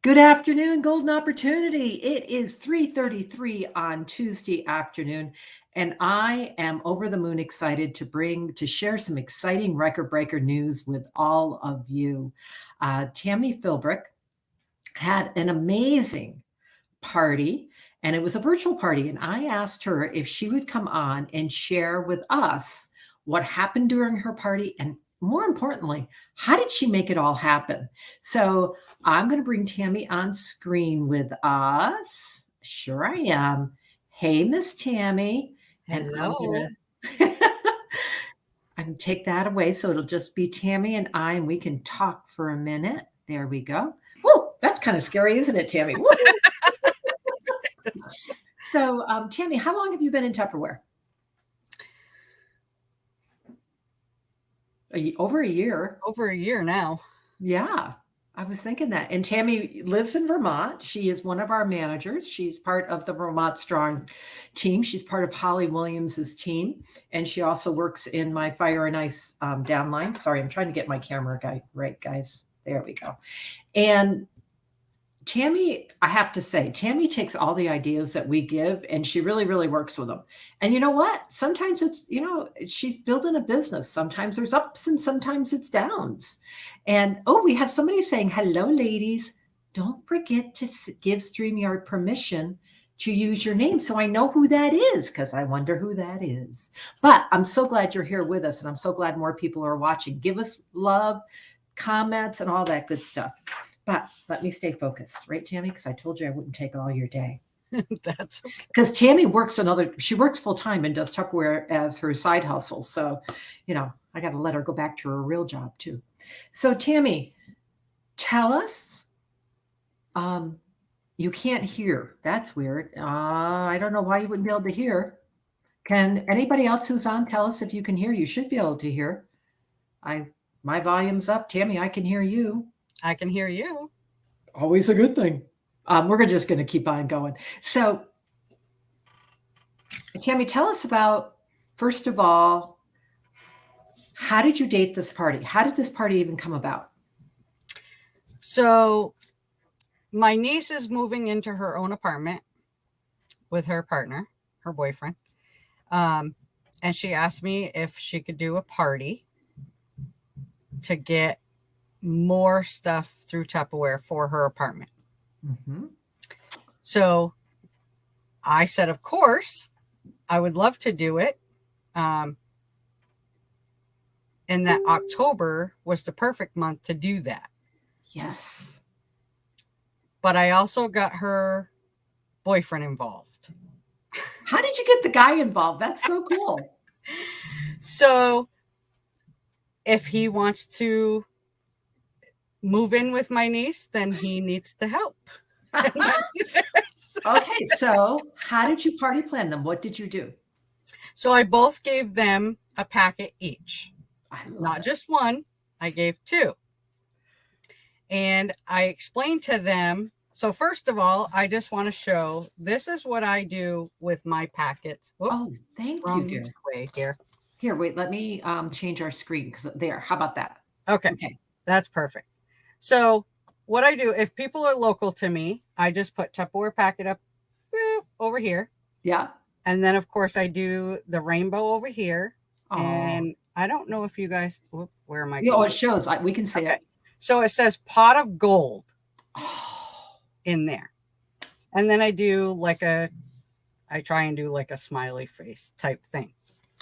Good afternoon, Golden Opportunity. It is 3:33 on Tuesday afternoon, and I am over the moon excited to share some exciting record breaker news with all of you. Tammy Philbrick had an amazing party, and it was a virtual party, and I asked her if she would come on and share with us what happened during her party, and more importantly, how did she make it all happen? So I'm going to bring Tammy on screen with us. Sure I am. Hey, Miss Tammy. And I'm Hello. going to I can take that away so it'll just be Tammy and I, and we can talk for a minute. There we go. Whoa, that's kind of scary, isn't it, Tammy? Woo! So, Tammy, how long have you been in Tupperware? Over a year. Over a year now. Yeah, I was thinking that. And Tammy lives in Vermont. She is one of our managers. She's part of the Vermont Strong team. She's part of Holly Williams's team, and she also works in my Fire and Ice downline. Sorry, I'm trying to get my camera guy right, guys. There we go. And Tammy, I have to say, Tammy takes all the ideas that we give and she really, really works with them. And you know what? Sometimes she's building a business. Sometimes there's ups and sometimes it's downs. And we have somebody saying, hello, ladies. Don't forget to give StreamYard permission to use your name so I know who that is because I wonder who that is. But I'm so glad you're here with us and I'm so glad more people are watching. Give us love, comments, and all that good stuff. But let me stay focused, right, Tammy? Because I told you I wouldn't take all your day. That's okay. Because Tammy she works full time and does Tupperware as her side hustle. So, I got to let her go back to her real job too. So, Tammy, tell us. You can't hear. That's weird. I don't know why you wouldn't be able to hear. Can anybody else who's on tell us if you can hear? You should be able to hear. My volume's up, Tammy. I can hear you. I can hear you. Always a good thing. We're just going to keep on going. So, Tammy, tell us about, first of all, how did you date this party? How did this party even come about? So, my niece is moving into her own apartment with her partner, her boyfriend. And she asked me if she could do a party to get more stuff through Tupperware for her apartment. Mm-hmm. So I said, of course, I would love to do it. And that October was the perfect month to do that. Yes. But I also got her boyfriend involved. How did you get the guy involved? That's so cool. So if he wants to move in with my niece, then he needs the help. Okay, so how did you party plan them? What did you do? So I both gave them a packet each. Not just one, I gave two. And I explained to them, so first of all, I just want to show, this is what I do with my packets. Whoops, thank you, dear. Way here. Here, wait, let me change our screen because there. How about that? Okay, that's perfect. So what I do, if people are local to me, I just put Tupperware packet up over here. Yeah. And then, of course, I do the rainbow over here. Aww. And I don't know if you guys, where am I going? Oh, it shows. We can see it. So it says pot of gold in there. And then I try and do like a smiley face type thing.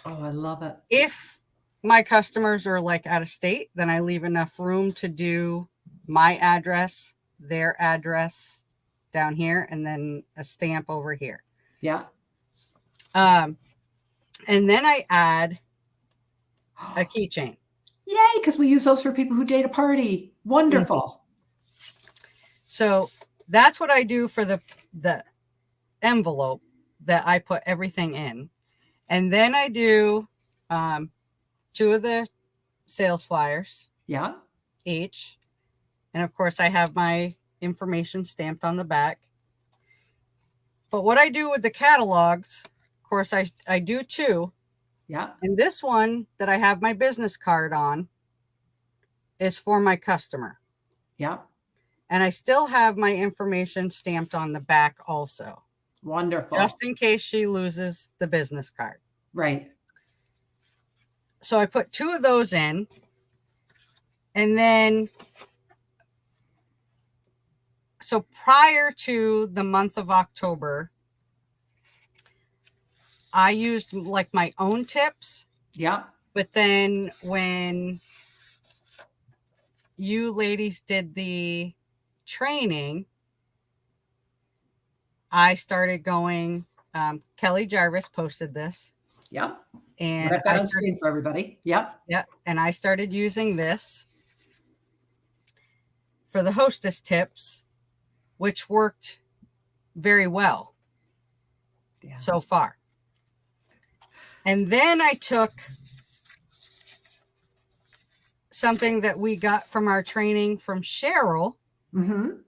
Oh, I love it. If my customers are like out of state, then I leave enough room to do my address, their address down here, and then a stamp over here. Yeah. And then I add a keychain. Yay, because we use those for people who date a party. Wonderful. So that's what I do for the envelope that I put everything in. And then I do two of the sales flyers. Yeah. Each. And of course, I have my information stamped on the back. But what I do with the catalogs, of course, I do two. Yeah. And this one that I have my business card on is for my customer. Yeah. And I still have my information stamped on the back also, Wonderful. just in case she loses the business card. Right. So I put 2 of those in. And then, so prior to the month of October, I used like my own tips. Yeah. But then when you ladies did the training, I started going. Kelly Jarvis posted this. Yep. And I've got on screen for everybody. Yep. Yeah. And I started using this for the hostess tips, which worked very well so far. And then I took something that we got from our training from Cheryl, and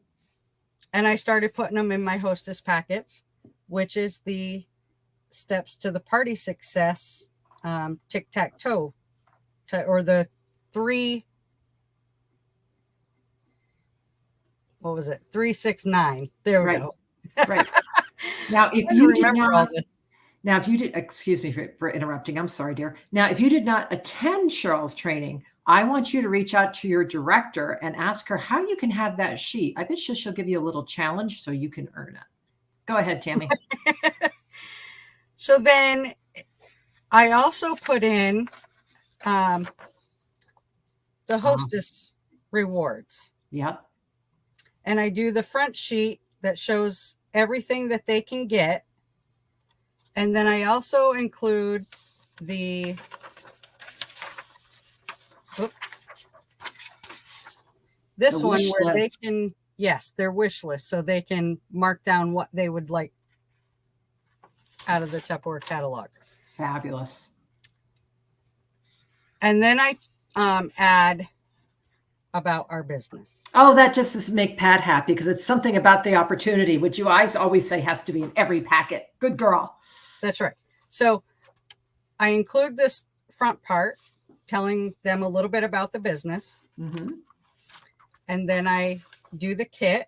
I started putting them in my hostess packets, which is the steps to the party success tic-tac-toe, or the 3, what was it? 3, 6, 9. There we go. Right. Now, if you did not, now, if you did, excuse me for interrupting. I'm sorry, dear. Now, if you did not attend Cheryl's training, I want you to reach out to your director and ask her how you can have that sheet. I bet she'll give you a little challenge so you can earn it. Go ahead, Tammy. So then I also put in the hostess rewards. Yep. And I do the front sheet that shows everything that they can get. And then I also include the this one where they can, yes, their wish list, so they can mark down what they would like out of the Tupperware catalog. Fabulous. And then I add about our business. Oh, that just is make Pat happy because it's something about the opportunity, which you guys always say has to be in every packet. Good girl. That's right. So I include this front part telling them a little bit about the business. And then I do the kit.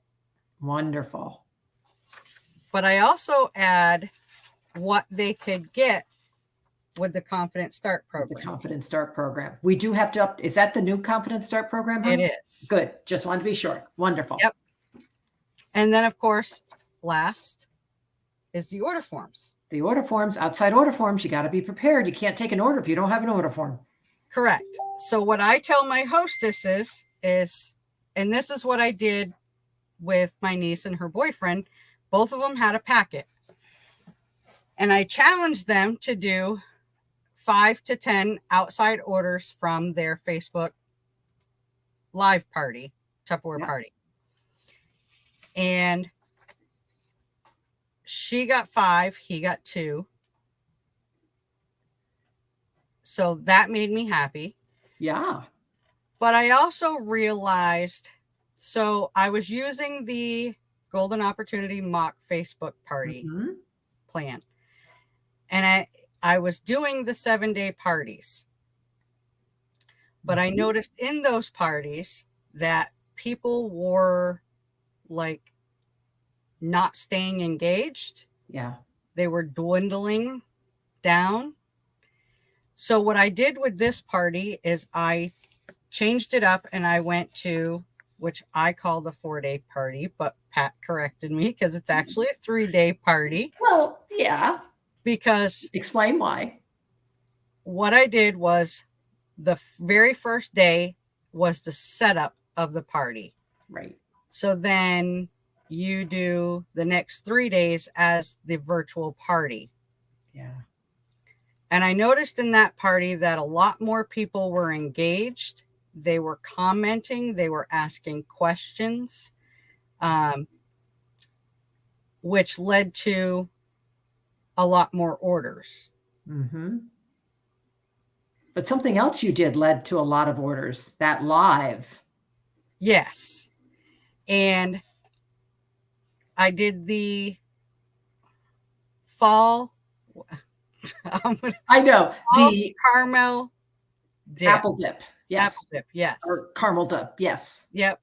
Wonderful. But I also add what they could get with the Confident Start program. The Confident Start program. We do have to is that the new Confident Start program? It is. Good. Just wanted to be sure. Wonderful. Yep. And then, of course, last is the order forms. The order forms, outside order forms, you got to be prepared. You can't take an order if you don't have an order form. Correct. So what I tell my hostesses is, and this is what I did with my niece and her boyfriend, both of them had a packet. And I challenged them to do 5 to 10 outside orders from their Facebook live party, Tupperware party. And she got 5, he got 2. So that made me happy. Yeah. But I also realized, so I was using the Golden Opportunity Mock Facebook Party plan. And I was doing the 7-day parties. But I noticed in those parties that people were like not staying engaged. Yeah. They were dwindling down. So what I did with this party is I changed it up and I went to, which I call the 4-day party, but Pat corrected me because it's actually a 3-day party. Well, yeah. Because explain why. What I did was the very first day was the setup of the party. Right. So then you do the next 3 days as the virtual party. Yeah. And I noticed in that party that a lot more people were engaged. They were commenting. They were asking questions, which led to a lot more orders. But something else you did led to a lot of orders, that live. Yes. And I did the fall. I know. The caramel dip. Apple dip. Yes. Apple dip. Yes. Or caramel dip. Yes. Yep.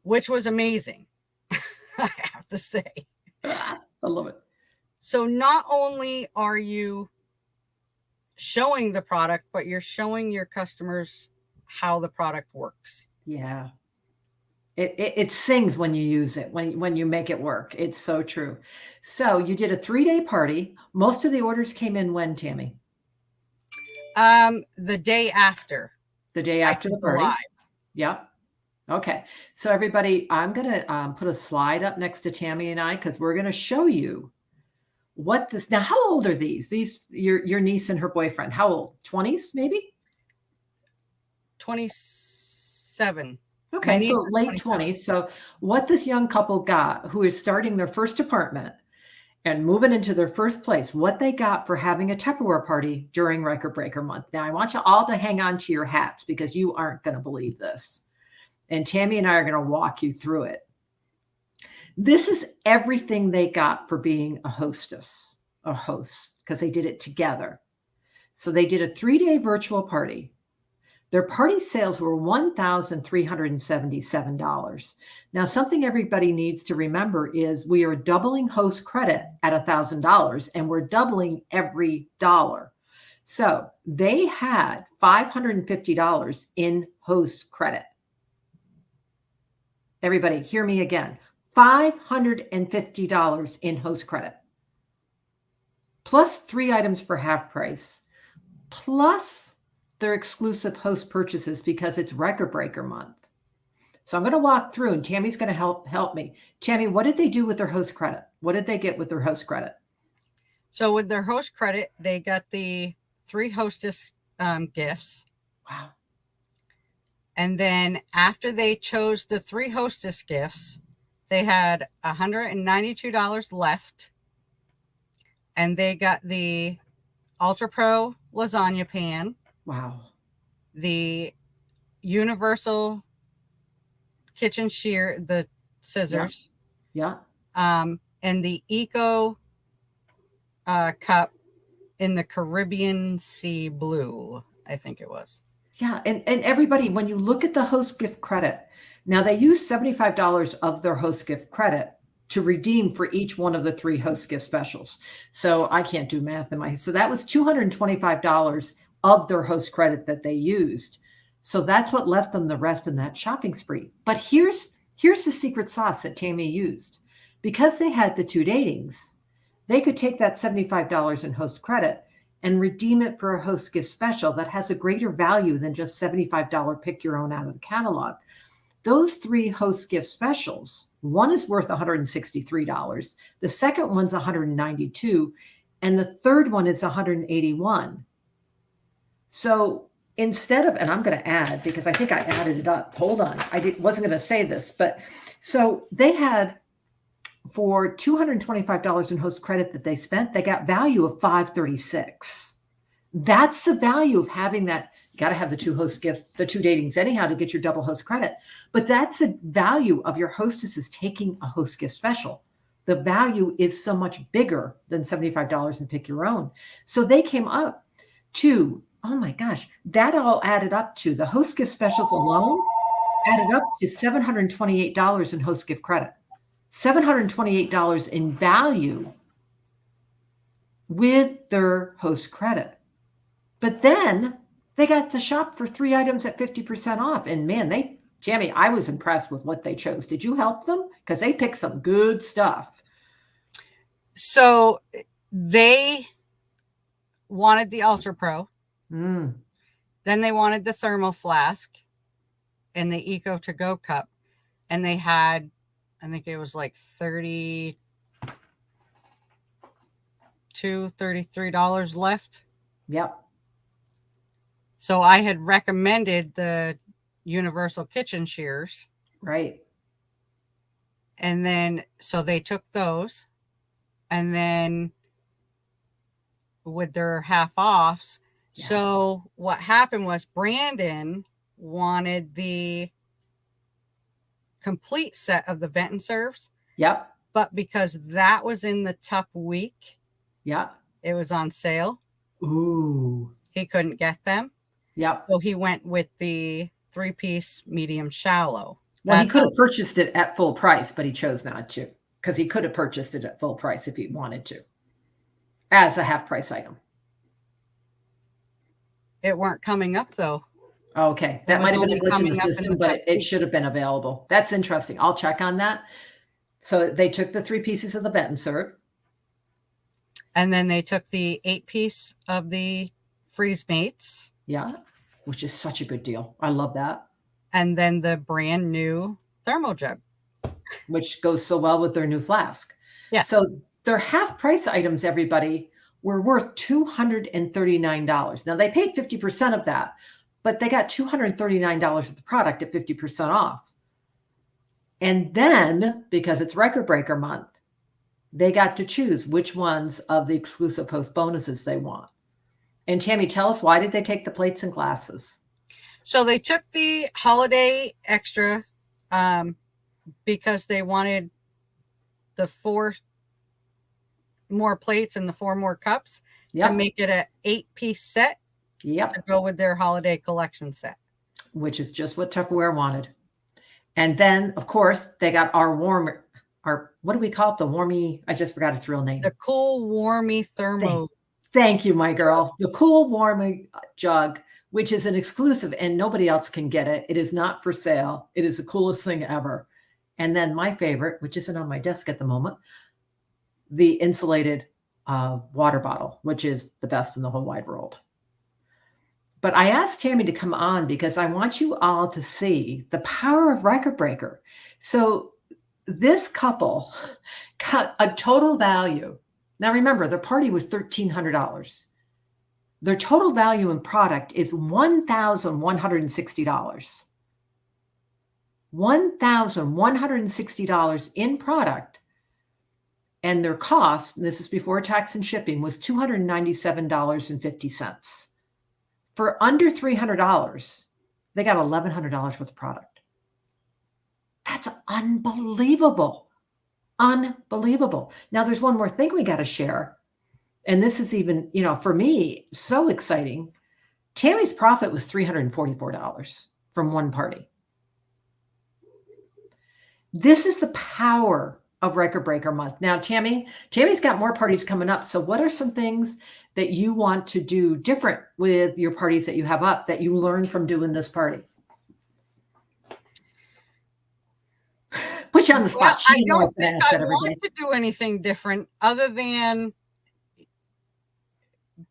which was amazing. I have to say. I love it. So not only are you showing the product, but you're showing your customers how the product works. Yeah. It sings when you use it, when you make it work. It's so true. So you did a 3-day party. Most of the orders came in when, Tammy? The day after. The day after the party? Live. Yep. Okay. So everybody, I'm going to put a slide up next to Tammy and I because we're going to show you what this. Now, how old are these? These your niece and her boyfriend. How old? 20s, maybe? 27. Okay, so late 20s. So what this young couple got, who is starting their first apartment and moving into their first place, what they got for having a Tupperware party during Record Breaker Month. Now, I want you all to hang on to your hats because you aren't going to believe this. And Tammy and I are going to walk you through it. This is everything they got for being a host, because they did it together. So they did a 3-day virtual party. Their party sales were $1,377. Now, something everybody needs to remember is we are doubling host credit at $1,000, and we're doubling every dollar. So they had $550 in host credit. Everybody, hear me again. $550 in host credit, plus 3 items for half price, plus their exclusive host purchases because it's Record Breaker Month. So I'm going to walk through, and Tammy's going to help me. Tammy, what did they do with their host credit? What did they get with their host credit? So with their host credit, they got the 3 hostess gifts. Wow. And then after they chose the 3 hostess gifts, they had $192 left. And they got the Ultra Pro lasagna pan. Wow. The universal kitchen shear, the scissors. Yeah. And the Eco cup in the Caribbean Sea blue, I think it was. Yeah. And everybody, when you look at the host gift credit, now they use $75 of their host gift credit to redeem for each one of the 3 host gift specials. So I can't do math in my head. So that was $225 of their host credit that they used. So that's what left them the rest in that shopping spree. But here's the secret sauce that Tammy used. Because they had the 2 datings, they could take that $75 in host credit and redeem it for a host gift special that has a greater value than just $75 pick your own out of the catalog. Those 3 host gift specials, one is worth $163. The second one's $192, and the third one is $181. So instead of, and I'm going to add, because I think I added it up. Hold on. Wasn't going to say this, but so they had, for $225 in host credit that they spent, they got value of $536. That's the value of having that. You got to have the 2 host gift, the 2 datings anyhow to get your double host credit. But that's the value of your hostesses taking a host gift special. The value is so much bigger than $75 and pick your own. So they came up to, oh my gosh, that all added up to, the host gift specials alone added up to $728 in host gift credit. $728 in value with their host credit. But then they got to shop for 3 items at 50% off. And man, Tammy, I was impressed with what they chose. Did you help them? Because they picked some good stuff. So they wanted the Ultra Pro. Mm. Then they wanted the thermal flask and the Eco to go cup. And they had, I think it was like $33 left. Yep. So I had recommended the universal kitchen shears. Right. And then, so they took those. And then with their half offs. Yeah. So what happened was Brandon wanted the complete set of the vent and serves. Yep. But because that was in the Tup week. Yep. It was on sale. Ooh. He couldn't get them. Yep. So he went with the 3-piece medium shallow. Well, he That's could how have purchased it at full price, but he chose not to because he could have purchased it at full price if he wanted to as a half price item. it weren't coming up though. Okay, It that was might have been a only glitch in the coming up in system, the but cut it piece. should have been available. That's interesting. I'll check on that. So they took the 3 pieces of the vet and serve. And then they took the 8-piece of the freeze mates. Yeah, which is such a good deal. I love that. And then the brand new thermo jug, which goes so well with their new flask. Yeah. So their half price items, everybody, were worth $239. Now they paid 50% of that, but they got $239 of the product at 50% off. And then, because it's record breaker month, they got to choose which ones of the exclusive host bonuses they want. And Tammy, tell us, why did they take the plates and glasses? So they took the holiday extra because they wanted the 4 more plates and the 4 more cups to make it an 8-piece set to go with their holiday collection set. Which is just what Tupperware wanted. And then, of course, they got our what do we call it? The warmy, I just forgot its real name. The cool, warmy thermo. Thank you, my girl. The cool, warmy jug, which is an exclusive and nobody else can get it. It is not for sale. It is the coolest thing ever. And then my favorite, which isn't on my desk at the moment, the insulated water bottle, which is the best in the whole wide world. But I asked Tammy to come on because I want you all to see the power of record breaker. So this couple got a total value. Now remember, their party was $1,300. Their total value in product is $1,160. $1,160 in product. And their cost, and this is before tax and shipping, was $297.50. For under $300, they got $1,100 worth of product. That's unbelievable. Unbelievable. Now, there's one more thing we got to share. And this is even, for me, so exciting. Tammy's profit was $344 from one party. This is the power of Record Breaker Month. Now, Tammy's got more parties coming up. So what are some things that you want to do different with your parties that you have up that you learned from doing this party? Put you on the spot. Well, I don't think I want to do anything different other than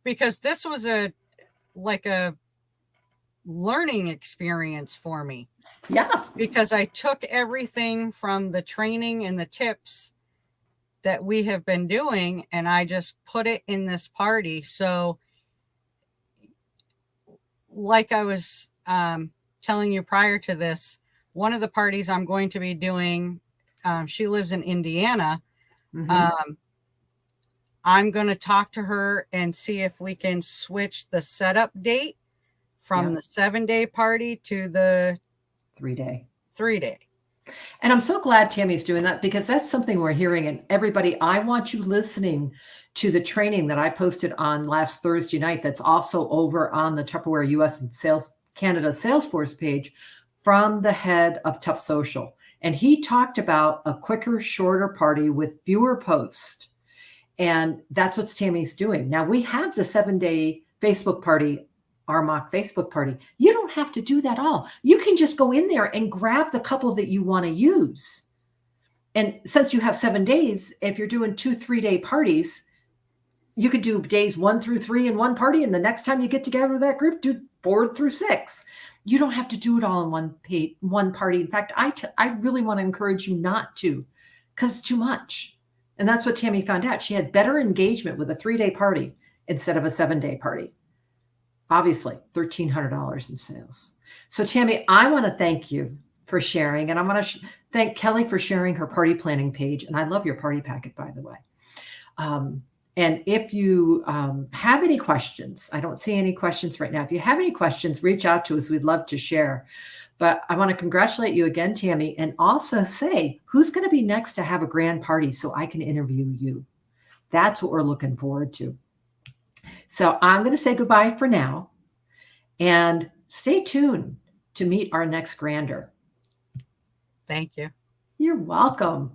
because this was a learning experience for me. Yeah. Because I took everything from the training and the tips that we have been doing and I just put it in this party. So like I was telling you prior to this, one of the parties I'm going to be doing, she lives in Indiana. Mm-hmm. I'm going to talk to her and see if we can switch the setup date from the 7-day party to the 3-day. 3-day. And I'm so glad Tammy's doing that because that's something we're hearing. And everybody, I want you listening to the training that I posted on last Thursday night. That's also over on the Tupperware US and Canada Salesforce page from the head of Tup Social. And he talked about a quicker, shorter party with fewer posts. And that's what Tammy's doing. Now we have the 7-day Facebook party, our mock Facebook party. You don't have to do that all. You can just go in there and grab the couple that you want to use. And since you have 7 days, if you're doing 2 3-day parties, you could do days 1 through 3 in one party. And the next time you get together with that group, do 4 through 6. You don't have to do it all in one party. In fact, I really want to encourage you not to, because it's too much. And that's what Tammy found out. She had better engagement with a 3-day party instead of a 7-day party. Obviously, $1,300 in sales. So Tammy, I want to thank you for sharing. And I want to thank Kelly for sharing her party planning page. And I love your party packet, by the way. And if you have any questions, I don't see any questions right now. If you have any questions, reach out to us. We'd love to share. But I want to congratulate you again, Tammy, and also say who's going to be next to have a grand party so I can interview you. That's what we're looking forward to. So I'm going to say goodbye for now and stay tuned to meet our next grander. Thank you. You're welcome.